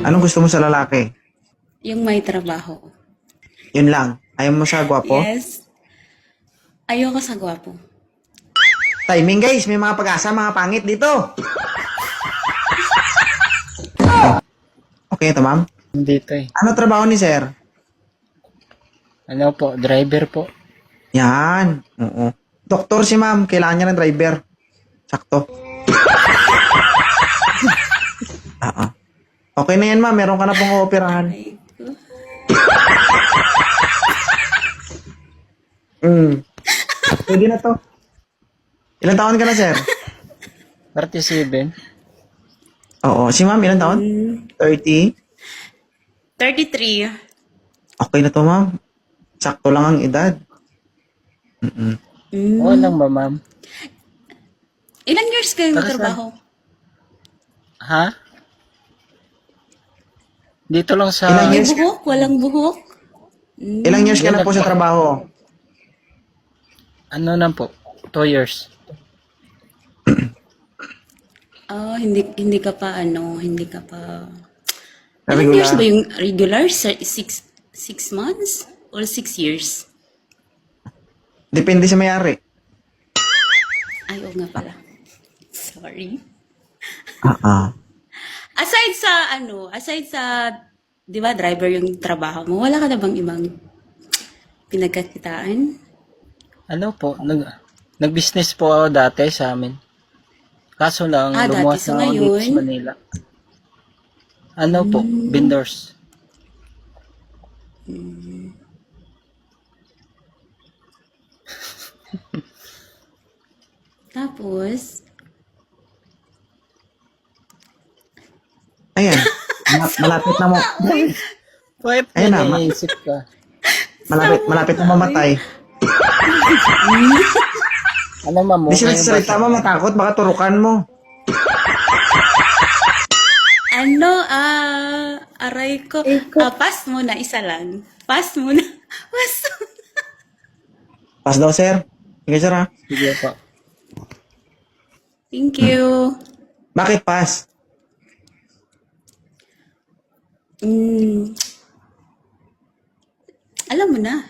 Anong gusto mo sa lalaki? Yung may trabaho. Yun lang. Ayaw mo sa gwapo? Yes. Ayoko sa gwapo. Timing guys, may mga pag-asa, mga pangit dito. Okay ito ma'am. Dito eh. Ano trabaho ni sir? Ano po, driver po. Yan. Oo. Doktor si ma'am, kailangan niya ng driver. Sakto. Oo. Okay na yan ma'am, meron ka na pong ooperahan. Ay, ko. Pwede na to. Ilan taon ka na sir? 37. Oo. Si ma'am, ilan taon? 30? 33. Okay na to ma'am. Sakto lang ang edad. Oo lang ba, ma'am? Ilang years kayo Para trabaho? Ha? Dito lang sa... Ilang May years? buhok? Walang buhok? Ilang years ka na po sa trabaho? Ano na po? 2 years. Hindi ka pa hindi ka pa... Na Ilang years regular? ba yung regular? 6 months? Or 6 years? Depende sa may-ari. Ay, oo nga pala. Sorry. Aside sa, di ba, driver yung trabaho mo, wala ka na bang ibang pinagkakitaan? Ano po, nag-business po ako dati sa amin. Kaso lang, Dati. lumuwas So, na ako dito ngayon? sa Manila. Ano po, vendors. Tapos, Ayan. Malapit na mo. Bakit Ayun na, naisip ka? Malapit na mamatay. Ano ma'am, Di okay sila ba? salita mo, matakot, baka turukan mo. aray ko. Pass muna, isa lang. Pass muna. Pass. Pass daw, sir. Sige, sir, ha? Sige po. Thank you. Bakit pass? Alam mo na.